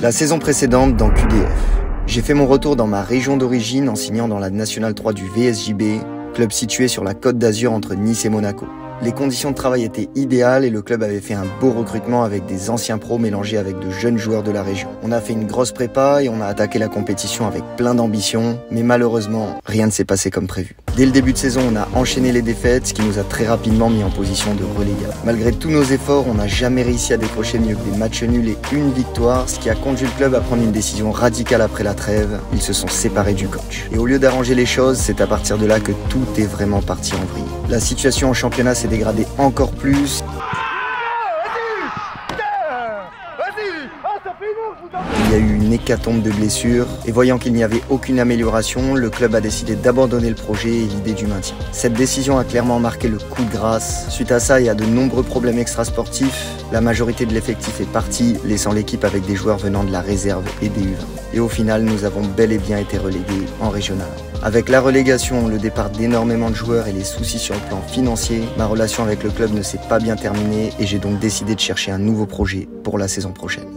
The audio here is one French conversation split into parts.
La saison précédente dans QDF, j'ai fait mon retour dans ma région d'origine en signant dans la Nationale 3 du VSJB, club situé sur la Côte d'Azur entre Nice et Monaco. Les conditions de travail étaient idéales et le club avait fait un beau recrutement avec des anciens pros mélangés avec de jeunes joueurs de la région. On a fait une grosse prépa et on a attaqué la compétition avec plein d'ambition, mais malheureusement, rien ne s'est passé comme prévu. Dès le début de saison, on a enchaîné les défaites, ce qui nous a très rapidement mis en position de relégable. Malgré tous nos efforts, on n'a jamais réussi à décrocher mieux que des matchs nuls et une victoire, ce qui a conduit le club à prendre une décision radicale après la trêve. Ils se sont séparés du coach. Et au lieu d'arranger les choses, c'est à partir de là que tout est vraiment parti en vrille. La situation en championnat s'est dégradée encore plus. Il y a eu une hécatombe de blessures et voyant qu'il n'y avait aucune amélioration, le club a décidé d'abandonner le projet et l'idée du maintien. Cette décision a clairement marqué le coup de grâce. Suite à ça, il y a de nombreux problèmes extrasportifs. La majorité de l'effectif est partie, laissant l'équipe avec des joueurs venant de la réserve et des U20. Et au final, nous avons bel et bien été relégués en régional. Avec la relégation, le départ d'énormément de joueurs et les soucis sur le plan financier, ma relation avec le club ne s'est pas bien terminée et j'ai donc décidé de chercher un nouveau projet pour la saison prochaine.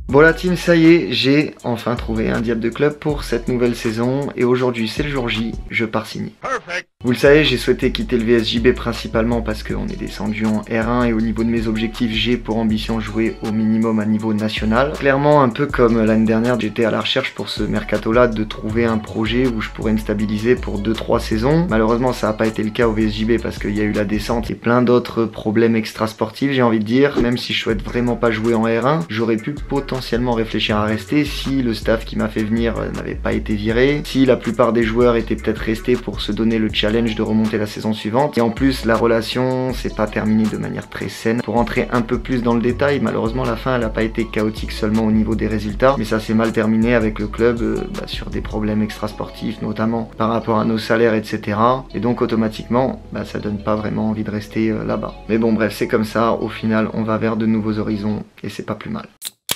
Bon la team, ça y est, j'ai enfin trouvé un diable de club pour cette nouvelle saison et aujourd'hui c'est le jour J, je pars signer. Perfect. Vous le savez, j'ai souhaité quitter le VSJB principalement parce qu'on est descendu en R1 et au niveau de mes objectifs, j'ai pour ambition de jouer au minimum à niveau national. Clairement, un peu comme l'année dernière, j'étais à la recherche pour ce mercato-là de trouver un projet où je pourrais me stabiliser pour 2-3 saisons. Malheureusement, ça n'a pas été le cas au VSJB parce qu'il y a eu la descente et plein d'autres problèmes extrasportifs, j'ai envie de dire. Même si je souhaite vraiment pas jouer en R1, j'aurais pu potentiellement réfléchir à rester si le staff qui m'a fait venir n'avait pas été viré, si la plupart des joueurs étaient peut-être restés pour se donner le challenge de remonter la saison suivante. Et en plus, la relation s'est pas terminée de manière très saine. Pour rentrer un peu plus dans le détail, malheureusement la fin elle a pas été chaotique seulement au niveau des résultats, mais ça s'est mal terminé avec le club sur des problèmes extrasportifs, notamment par rapport à nos salaires, etc. Et donc automatiquement, ça donne pas vraiment envie de rester là-bas. Mais bon bref, c'est comme ça, au final on va vers de nouveaux horizons et c'est pas plus mal.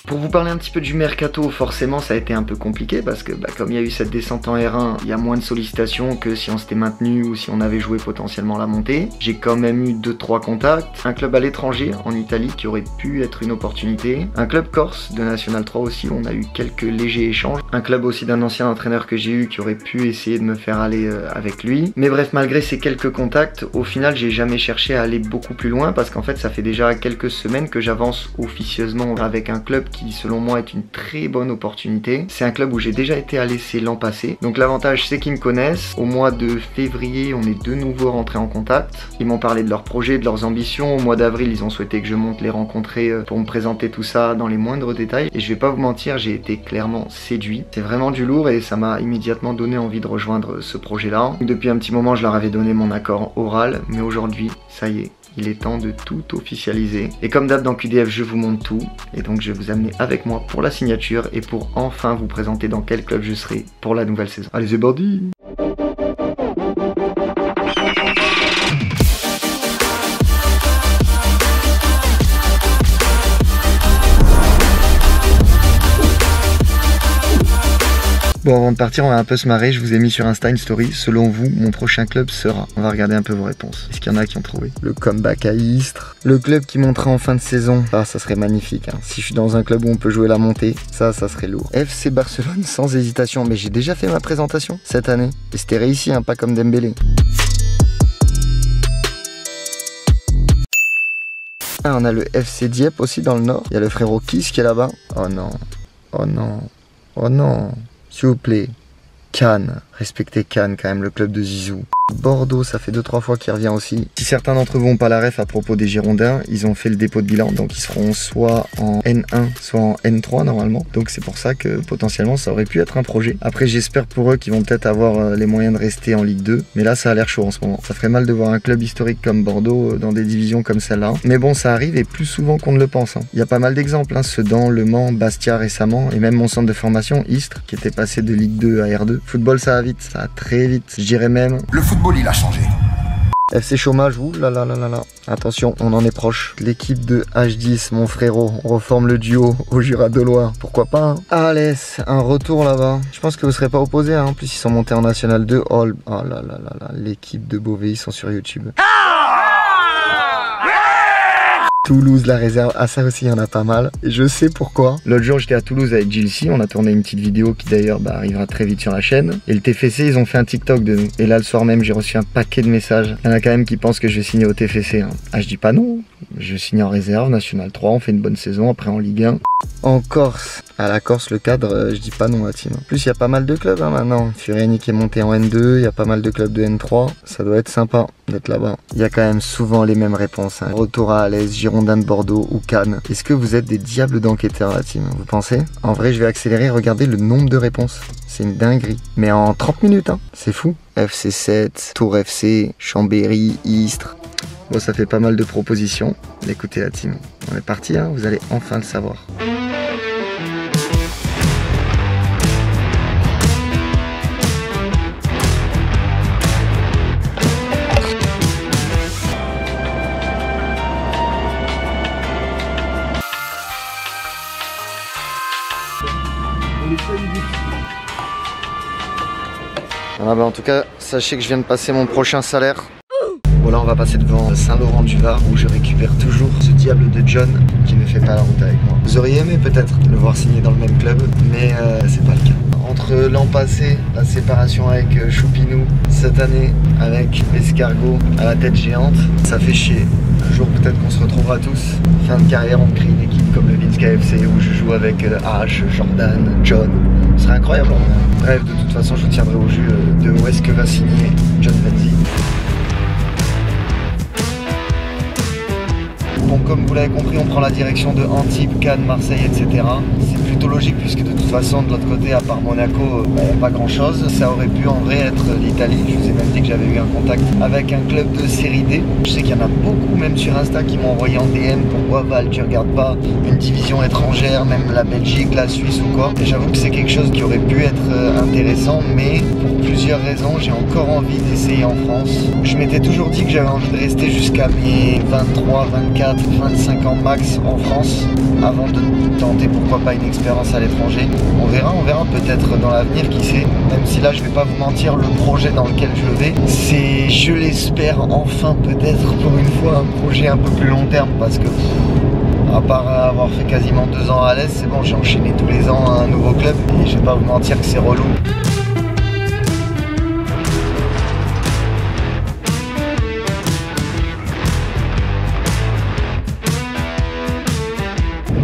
Pour vous parler un petit peu du mercato, forcément ça a été un peu compliqué parce que comme il y a eu cette descente en R1, il y a moins de sollicitations que si on s'était maintenu ou si on avait joué potentiellement la montée. J'ai quand même eu 2-3 contacts, un club à l'étranger en Italie qui aurait pu être une opportunité, un club corse de National 3 aussi où on a eu quelques légers échanges, un club aussi d'un ancien entraîneur que j'ai eu qui aurait pu essayer de me faire aller avec lui. Mais bref, malgré ces quelques contacts, au final j'ai jamais cherché à aller beaucoup plus loin parce qu'en fait ça fait déjà quelques semaines que j'avance officieusement avec un club qui selon moi est une très bonne opportunité. C'est un club où j'ai déjà été à l'essai l'an passé. Donc l'avantage c'est qu'ils me connaissent. Au mois de février, on est de nouveau rentrés en contact. Ils m'ont parlé de leurs projets, de leurs ambitions. Au mois d'avril, ils ont souhaité que je monte les rencontrer pour me présenter tout ça dans les moindres détails. Et je vais pas vous mentir, j'ai été clairement séduit. C'est vraiment du lourd et ça m'a immédiatement donné envie de rejoindre ce projet-là. Depuis un petit moment, je leur avais donné mon accord oral, mais aujourd'hui, ça y est. Il est temps de tout officialiser. Et comme d'hab dans QDF, je vous montre tout. Et donc je vais vous amener avec moi pour la signature et pour enfin vous présenter dans quel club je serai pour la nouvelle saison. Allez, c'est parti! Bon, avant de partir, on va un peu se marrer. Je vous ai mis sur Insta une story. Selon vous, mon prochain club sera. On va regarder un peu vos réponses. Est-ce qu'il y en a qui ont trouvé? Le comeback à Istres. Le club qui montera en fin de saison. Ah, ça serait magnifique. Hein. Si je suis dans un club où on peut jouer la montée, ça serait lourd. FC Barcelone sans hésitation. Mais j'ai déjà fait ma présentation cette année. Et c'était réussi, hein, pas comme Dembélé. Ah, on a le FC Dieppe aussi dans le nord. Il y a le frérot Kiss qui est là-bas. Oh non. Oh non. Oh non. S'il vous plaît, Cannes, respectez Cannes quand même, le club de Zizou. Bordeaux, ça fait 2-3 fois qu'il revient aussi. Si certains d'entre vous n'ont pas la ref à propos des Girondins, ils ont fait le dépôt de bilan, donc ils seront soit en N1, soit en N3 normalement. Donc c'est pour ça que potentiellement ça aurait pu être un projet. Après j'espère pour eux qu'ils vont peut-être avoir les moyens de rester en Ligue 2, mais là ça a l'air chaud en ce moment. Ça ferait mal de voir un club historique comme Bordeaux dans des divisions comme celle-là. Mais bon, ça arrive et plus souvent qu'on ne le pense. Il y a pas mal d'exemples, Sedan, Le Mans, Bastia récemment, et même mon centre de formation, Istres, qui était passé de Ligue 2 à R2. Football ça va vite, ça va très vite. Je dirais même... Le football il a changé. FC Chômage, ouh là là là là là. Attention, on en est proche. L'équipe de H10, mon frérot. On reforme le duo au Jura Dolois. Pourquoi pas, hein. Allez, un retour là-bas. Je pense que vous serez pas opposés, hein. En plus, ils sont montés en National 2. Oh là là là là. L'équipe de Beauvais, ils sont sur YouTube. Toulouse, la réserve, ah ça aussi il y en a pas mal. Et je sais pourquoi. L'autre jour j'étais à Toulouse avec Gilles, on a tourné une petite vidéo qui d'ailleurs arrivera très vite sur la chaîne. Et le TFC ils ont fait un TikTok de nous. Et là le soir même j'ai reçu un paquet de messages. Il y en a quand même qui pensent que je vais signer au TFC. Hein. Ah je dis pas non, je signe en réserve, National 3, on fait une bonne saison, après en Ligue 1. En Corse, à la Corse le cadre, je dis pas non à team. En plus il y a pas mal de clubs hein, maintenant. Furiani qui est monté en N2, il y a pas mal de clubs de N3. Ça doit être sympa d'être là-bas. Il y a quand même souvent les mêmes réponses. Hein. Retour à Alès, Girondins de Bordeaux ou Cannes. Est-ce que vous êtes des diables d'enquêteurs la team, vous pensez? En vrai je vais accélérer, regardez le nombre de réponses. C'est une dinguerie. Mais en 30 minutes, hein. C'est fou. FC7, Tour FC, Chambéry, Istres. Bon ça fait pas mal de propositions. Écoutez la team, on est parti, hein. Vous allez enfin le savoir. Ah bah en tout cas, sachez que je viens de passer mon prochain salaire. Bon là on va passer devant Saint-Laurent-du-Var où je récupère toujours ce diable de John qui ne fait pas la route avec moi. Vous auriez aimé peut-être le voir signer dans le même club, mais c'est pas le cas. Entre l'an passé, la séparation avec Choupinou, cette année avec Escargot à la tête géante, ça fait chier. Un jour peut-être qu'on se retrouvera tous. Fin de carrière, on crée une équipe comme le Vince KFC où je joue avec H, Jordan, John. Ce serait incroyable. Bref, de toute façon, je vous tiendrai au jus de où est-ce que va signer John Venzi. Bon, comme vous l'avez compris, on prend la direction de Antibes, Cannes, Marseille, etc. C'est plutôt logique puisque de toute façon, de l'autre côté, à part Monaco, pas grand-chose. Ça aurait pu en vrai être l'Italie. Je vous ai même dit que j'avais eu un contact avec un club de série D. Je sais qu'il y en a beaucoup, même sur Insta, qui m'ont envoyé en DM. Pourquoi Val, tu regardes pas une division étrangère, même la Belgique, la Suisse ou quoi? Et j'avoue que c'est quelque chose qui aurait pu être intéressant, mais pour plusieurs raisons, j'ai encore envie d'essayer en France. Je m'étais toujours dit que j'avais envie de rester jusqu'à mes 23, 24, 25 ans max en France avant de tenter pourquoi pas une expérience à l'étranger. On verra peut-être dans l'avenir, qui sait. Même si là je vais pas vous mentir, le projet dans lequel je vais, c'est, je l'espère, enfin peut-être pour une fois un projet un peu plus long terme, parce que à part avoir fait quasiment 2 ans à l'Est, c'est bon, j'ai enchaîné tous les ans un nouveau club et je vais pas vous mentir que c'est relou.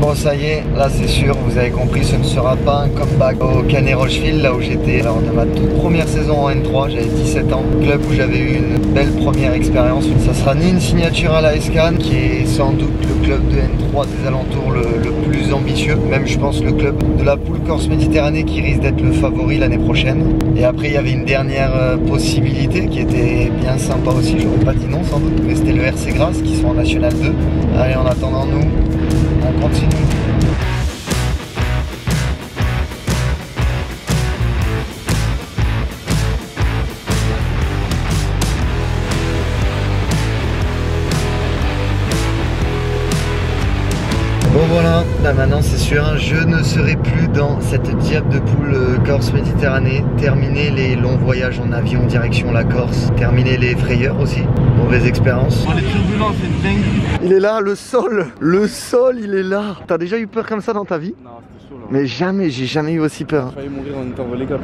Bon ça y est, là c'est sûr, vous avez compris, ce ne sera pas un comeback au Canet Rocheville, là où j'étais lors de ma toute première saison en N3, j'avais 17 ans, club où j'avais eu une belle première expérience. Ça sera ni une signature à l'AS Cannes, qui est sans doute le club de N3 des alentours le plus ambitieux, même je pense le club de la poule Corse Méditerranée qui risque d'être le favori l'année prochaine. Et après il y avait une dernière possibilité qui était bien sympa aussi, j'aurais pas dit non sans doute, mais c'était le RC Grasse qui sont en National 2. Allez, en attendant nous, on continue. Bon voilà, là maintenant c'est sûr, je ne serai plus dans cette diable de poule Corse Méditerranée. Terminer les longs voyages en avion direction la Corse, terminer les frayeurs aussi, mauvaise expérience. Oh, les turbulences, c'est une dinguerie. Il est là, le sol il est là. T'as déjà eu peur comme ça dans ta vie? Non, c'était chaud là. Mais jamais, j'ai jamais eu aussi peur. J'ai failli mourir en étant volé-gap.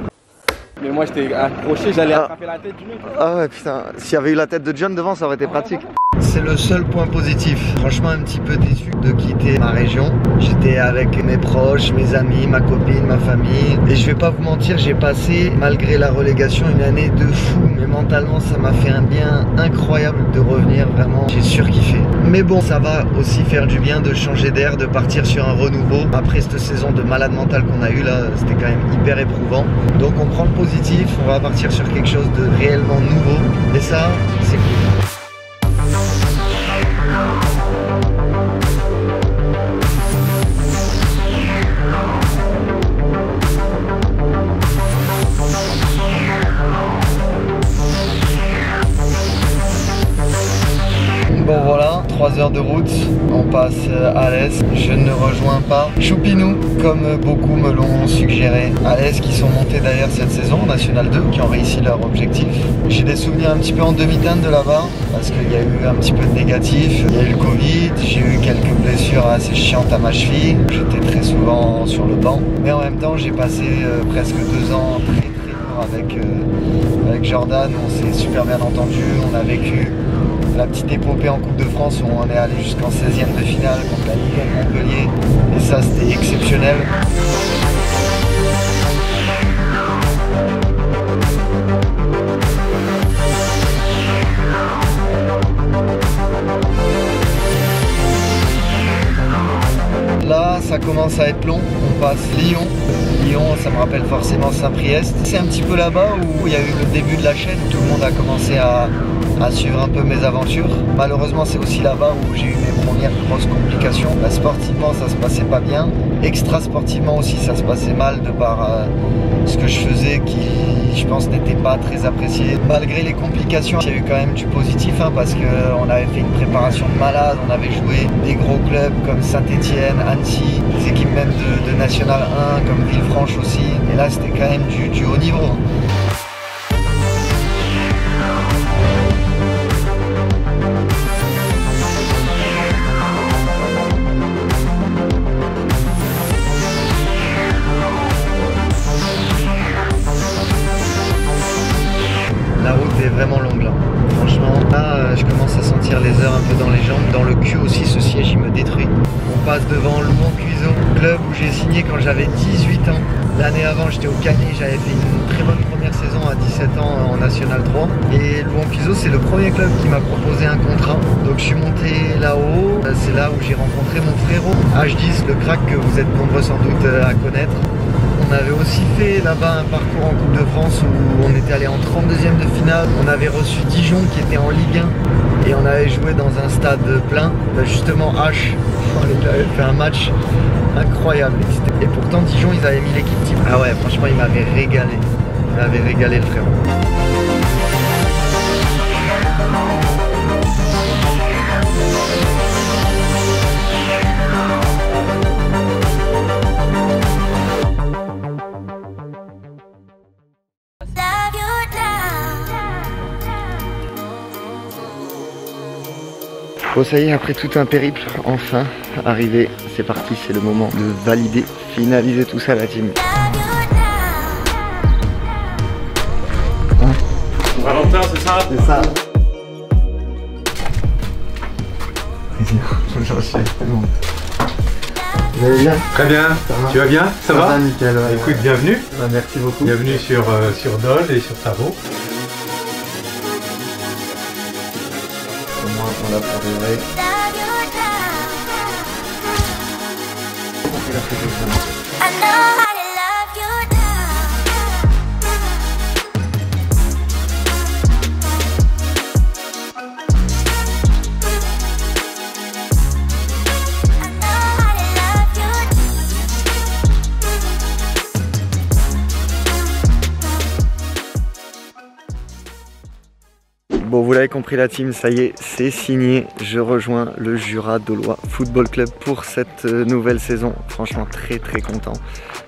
Mais moi j'étais accroché, j'allais attraper la tête du mec. Ah ouais putain, s'il y avait eu la tête de John devant, ça aurait été pratique. C'est le seul point positif. Franchement un petit peu déçu de quitter ma région. J'étais avec mes proches, mes amis, ma copine, ma famille. Et je vais pas vous mentir, j'ai passé, malgré la relégation, une année de fou. Mais mentalement ça m'a fait un bien incroyable de revenir, vraiment. J'ai surkiffé. Mais bon, ça va aussi faire du bien de changer d'air, de partir sur un renouveau. Après cette saison de malade mental qu'on a eu là, c'était quand même hyper éprouvant. Donc on prend le positif, on va partir sur quelque chose de réellement nouveau. Et ça, c'est cool. Bon voilà, 3 2 heures de route, on passe Alès. Je ne rejoins pas Choupinou, comme beaucoup me l'ont suggéré. Alès qui sont montés d'ailleurs cette saison en National 2, qui ont réussi leur objectif. J'ai des souvenirs un petit peu en demi-teinte de là-bas, parce qu'il y a eu un petit peu de négatif. Il y a eu le Covid, j'ai eu quelques blessures assez chiantes à ma cheville. J'étais très souvent sur le banc. Mais en même temps, j'ai passé presque 2 ans très lourds avec Jordan. On s'est super bien entendu. On a vécu la petite épopée en Coupe de France où on est allé jusqu'en 16e de finale contre la Ligue Montpellier. Et ça, c'était exceptionnel. Là, ça commence à être long. On passe Lyon. Lyon, ça me rappelle forcément Saint-Priest. C'est un petit peu là-bas où il y a eu le début de la chaîne. Tout le monde a commencé à suivre un peu mes aventures. Malheureusement, c'est aussi là-bas où j'ai eu mes premières grosses complications. Bah, sportivement, ça se passait pas bien. Extra sportivement aussi, ça se passait mal de par ce que je faisais qui, je pense, n'était pas très apprécié. Malgré les complications, il y a eu quand même du positif parce qu'on avait fait une préparation de malade. On avait joué des gros clubs comme Saint-Etienne, Annecy, des équipes même de National 1 comme Villefranche aussi. Et là, c'était quand même du haut niveau. La route est vraiment longue là. Franchement, là, je commence à sentir les heures un peu dans les jambes. Dans le cul aussi, ce siège, il me détruit. On passe devant Louan-Cuiseaux, club où j'ai signé quand j'avais 18 ans. L'année avant, j'étais au Canet, j'avais fait une très bonne première saison à 17 ans en National 3. Et Louan-Cuiseaux, c'est le premier club qui m'a proposé un contrat. Donc je suis monté là-haut. C'est là où j'ai rencontré mon frérot, H10, le crack que vous êtes nombreux sans doute à connaître. On avait aussi fait là-bas un parcours en Coupe de France où on était allé en 32e de finale. On avait reçu Dijon qui était en Ligue 1 et on avait joué dans un stade plein. Justement H, on avait fait un match incroyable. Et pourtant Dijon, ils avaient mis l'équipe type. Ah ouais, franchement, il m'avait régalé. Il m'avait régalé le frérot. Bon, ça y est, après tout un périple, enfin arrivé, c'est parti, c'est le moment de valider, finaliser tout ça la team. Hein? Valentin, c'est ça? C'est ça. Bon. Vous allez bien? Très bien, tu vas bien? Ça va? Nickel, ouais. Écoute, bienvenue. Bah, merci beaucoup. Bienvenue sur Dole et sur Tarot. Au moins on l'a pour de vrai. Bon, vous l'avez compris la team, ça y est, c'est signé. Je rejoins le Jura Dolois Football Club pour cette nouvelle saison. Franchement, très content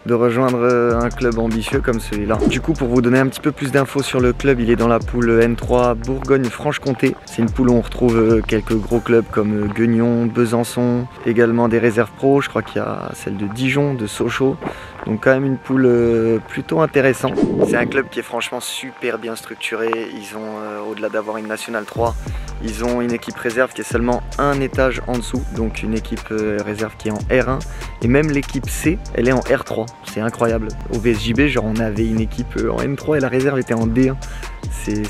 de rejoindre un club ambitieux comme celui-là. Du coup, pour vous donner un petit peu plus d'infos sur le club, il est dans la poule N3 Bourgogne-Franche-Comté. C'est une poule où on retrouve quelques gros clubs comme Guignon, Besançon, également des réserves pro. Je crois qu'il y a celle de Dijon, de Sochaux. Donc quand même une poule plutôt intéressante. C'est un club qui est franchement super bien structuré. Ils ont, au-delà d'avoir une National 3, ils ont une équipe réserve qui est seulement un étage en dessous. Donc une équipe réserve qui est en R1. Et même l'équipe C, elle est en R3. C'est incroyable. Au VSJB, genre on avait une équipe en M3 et la réserve était en D1.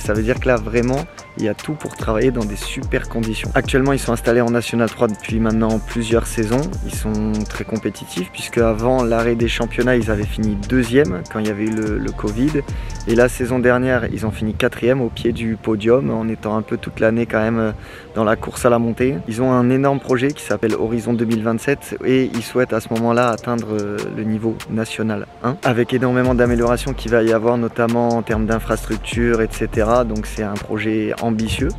Ça veut dire que là vraiment il y a tout pour travailler dans des super conditions. Actuellement ils sont installés en National 3 depuis maintenant plusieurs saisons. Ils sont très compétitifs puisque avant l'arrêt des championnats ils avaient fini 2e quand il y avait eu le Covid. Et la saison dernière, ils ont fini 4e au pied du podium en étant un peu toute l'année quand même dans la course à la montée. Ils ont un énorme projet qui s'appelle Horizon 2027 et ils souhaitent à ce moment-là atteindre le niveau national 1 avec énormément d'améliorations qu'il va y avoir notamment en termes d'infrastructures, etc. Donc c'est un projet ambitieux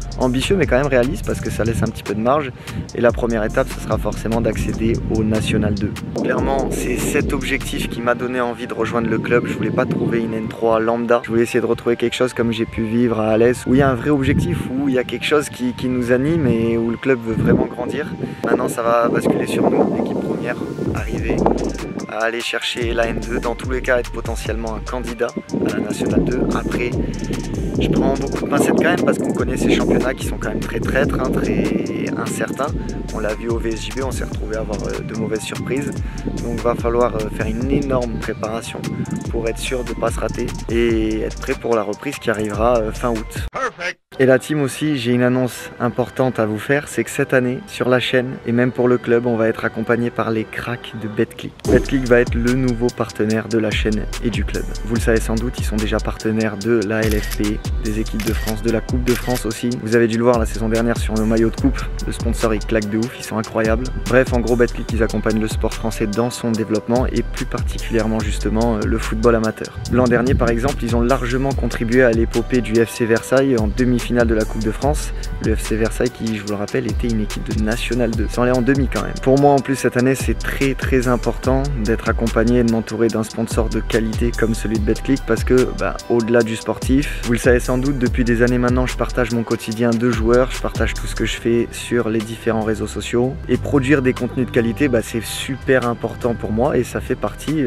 mais quand même réaliste parce que ça laisse un petit peu de marge. Et la première étape, ce sera forcément d'accéder au National 2. Clairement, c'est cet objectif qui m'a donné envie de rejoindre le club. Je voulais pas trouver une N3 lambda. Je voulais essayer de retrouver quelque chose comme j'ai pu vivre à Alès, où il y a un vrai objectif, où il y a quelque chose qui nous anime et où le club veut vraiment grandir. Maintenant, ça va basculer sur nous, l'équipe première, arriver à aller chercher la N2, dans tous les cas être potentiellement un candidat à la Nationale 2. Après, je prends beaucoup de pincettes quand même parce qu'on connaît ces championnats qui sont quand même très traîtres, très incertains. On l'a vu au VSJB, on s'est retrouvé à avoir de mauvaises surprises. Donc il va falloir faire une énorme préparation pour être sûr de ne pas se rater et être prêt pour la reprise qui arrivera fin août. Et la team aussi, j'ai une annonce importante à vous faire, c'est que cette année, sur la chaîne et même pour le club, on va être accompagné par les cracks de Betclic. Betclic va être le nouveau partenaire de la chaîne et du club. Vous le savez sans doute, ils sont déjà partenaires de la LFP, des équipes de France, de la Coupe de France aussi. Vous avez dû le voir la saison dernière sur nos maillots de coupe, le sponsor il claque de ouf, ils sont incroyables. Bref, en gros, Betclic, ils accompagnent le sport français dans son développement et plus particulièrement justement le football amateur. L'an dernier par exemple, ils ont largement contribué à l'épopée du FC Versailles en demi-finale de la Coupe de France. Le FC Versailles qui, je vous le rappelle, était une équipe de National 2. Ils en est en demi quand même. Pour moi en plus cette année, c'est très important d'être accompagné et de m'entourer d'un sponsor de qualité comme celui de Betclic parce que au-delà du sportif, vous le savez sans doute, depuis des années maintenant, je partage mon quotidien de joueur, je partage tout ce que je fais sur les différents réseaux sociaux et produire des contenus de qualité, c'est super important pour moi et ça fait partie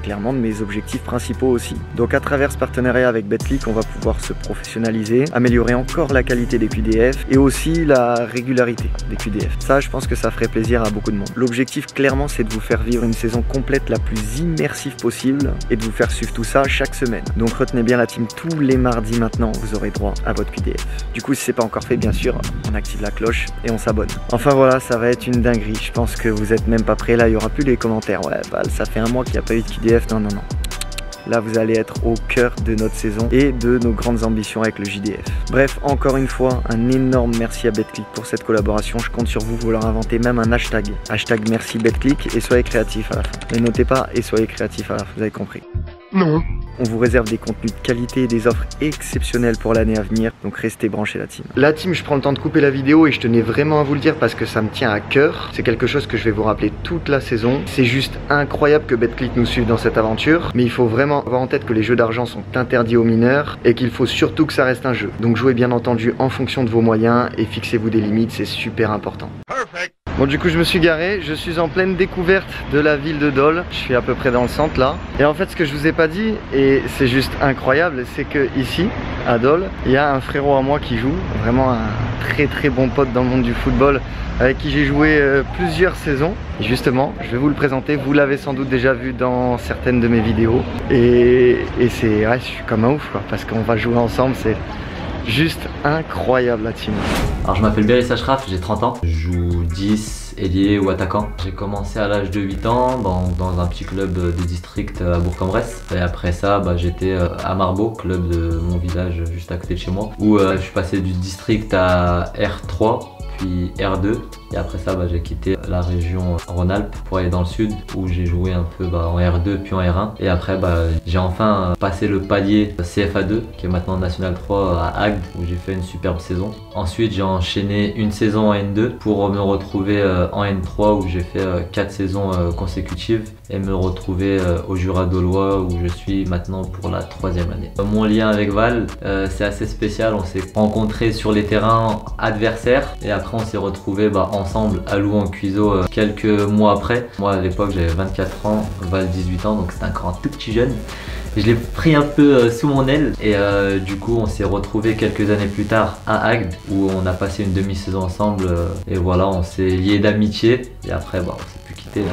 clairement de mes objectifs principaux aussi. Donc à travers ce partenariat avec Betclic, on va pouvoir se professionnaliser, améliorer encore la qualité des QDF et aussi la régularité des QDF. Ça, je pense que ça ferait plaisir à beaucoup de monde. L'objectif, clairement, c'est de vous faire vivre une saison complète la plus immersive possible et de vous faire suivre tout ça chaque semaine. Donc retenez bien la team, tous les mardis maintenant, vous aurez droit à votre QDF. Du coup, si c'est pas encore fait, bien sûr, on active la cloche et on s'abonne. Enfin voilà, ça va être une dinguerie. Je pense que vous êtes même pas prêts. Là, il y aura plus les commentaires. Ouais, ça fait un mois qu'il n'y a pas eu de QDF. Non. Là, vous allez être au cœur de notre saison et de nos grandes ambitions avec le JDF. Bref, encore une fois, un énorme merci à Betclic pour cette collaboration. Je compte sur vous, vous leur inventez même un hashtag. Hashtag merci Betclic et soyez créatifs à la fin. Ne notez pas et soyez créatifs à la fin, vous avez compris. Non. On vous réserve des contenus de qualité et des offres exceptionnelles pour l'année à venir, donc restez branchés la team. La team, je prends le temps de couper la vidéo et je tenais vraiment à vous le dire parce que ça me tient à cœur. C'est quelque chose que je vais vous rappeler toute la saison. C'est juste incroyable que Betclic nous suive dans cette aventure, mais il faut vraiment avoir en tête que les jeux d'argent sont interdits aux mineurs et qu'il faut surtout que ça reste un jeu. Donc jouez bien entendu en fonction de vos moyens et fixez-vous des limites, c'est super important. Bon, du coup je me suis garé, je suis en pleine découverte de la ville de Dole. Je suis à peu près dans le centre là. Et en fait ce que je vous ai pas dit, et c'est juste incroyable, c'est que ici, à Dole, il y a un frérot à moi qui joue, vraiment un très bon pote dans le monde du football, avec qui j'ai joué plusieurs saisons. Et justement, je vais vous le présenter, vous l'avez sans doute déjà vu dans certaines de mes vidéos. Et c'est, ouais, je suis comme un ouf quoi, parce qu'on va jouer ensemble, c'est juste incroyable la team. Alors je m'appelle Béris Ashraf, j'ai 30 ans. Je joue 10, ailier ou attaquant. J'ai commencé à l'âge de 8 ans dans un petit club de district à Bourg-en-Bresse. Et après ça, j'étais à Marbeau, club de mon village juste à côté de chez moi, où je suis passé du district à R3, puis R2. Et après ça, j'ai quitté la région Rhône-Alpes pour aller dans le sud où j'ai joué un peu en R2 puis en R1. Et après, j'ai enfin passé le palier CFA2 qui est maintenant National 3 à Agde où j'ai fait une superbe saison. Ensuite, j'ai enchaîné une saison en N2 pour me retrouver en N3 où j'ai fait 4 saisons consécutives et me retrouver au Jura Dolois où je suis maintenant pour la 3e année. Mon lien avec Val, c'est assez spécial. On s'est rencontrés sur les terrains adversaires et après on s'est retrouvés ensemble à Louan-Cuiseaux quelques mois après. Moi à l'époque j'avais 24 ans, Val 18 ans, donc c'était encore un tout petit jeune. Je l'ai pris un peu sous mon aile et du coup on s'est retrouvés quelques années plus tard à Agde où on a passé une demi-saison ensemble et voilà, on s'est liés d'amitié et après on s'est plus quitté. quitter.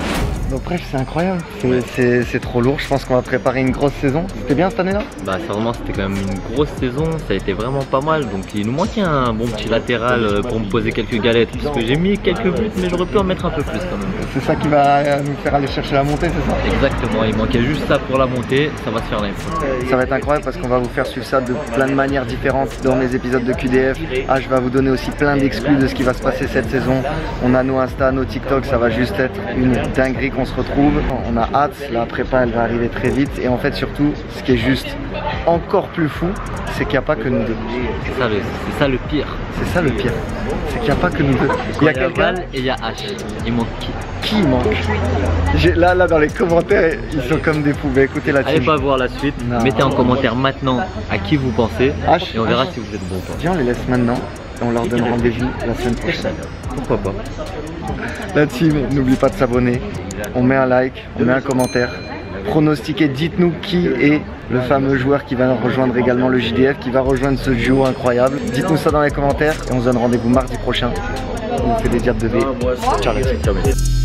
Donc bref, c'est incroyable, c'est trop lourd, je pense qu'on va préparer une grosse saison. C'était bien cette année-là? Bah sincèrement c'était quand même une grosse saison, ça a été vraiment pas mal, donc il nous manquait un bon petit latéral pour me poser quelques galettes, parce que j'ai mis quelques buts mais j'aurais pu en mettre un peu plus quand même. C'est ça qui va nous faire aller chercher la montée, c'est ça? Exactement, il manquait juste ça pour la montée, ça va se faire l'année prochaine. Ça va être incroyable parce qu'on va vous faire suivre ça de plein de manières différentes dans les épisodes de QDF. Je vais vous donner aussi plein d'exclus de ce qui va se passer cette saison. On a nos Insta, nos TikTok, ça va juste être une dinguerie qu'on se retrouve. On a hâte, la prépa elle va arriver très vite et en fait surtout ce qui est juste encore plus fou, c'est qu'il n'y a pas que nous deux. C'est ça le pire. C'est ça le pire, c'est qu'il n'y a pas que nous deux. Il y a quelqu'un et il y a H. Il manque qui? Qui manque? Là dans les commentaires ils sont comme des fous. Écoutez la team. Allez pas voir la suite, mettez en commentaire maintenant à qui vous pensez et on verra si vous êtes bon ou pas. Viens, on les laisse maintenant et on leur donne rendez-vous la semaine prochaine. Pourquoi pas? La team, n'oublie pas de s'abonner, on met un like, on met un commentaire. Pronostiquez, dites-nous qui est le fameux joueur qui va rejoindre également le JDF, qui va rejoindre ce duo incroyable. Dites-nous ça dans les commentaires et on se donne rendez-vous mardi prochain. On vous fait des diables de V. Ciao la team.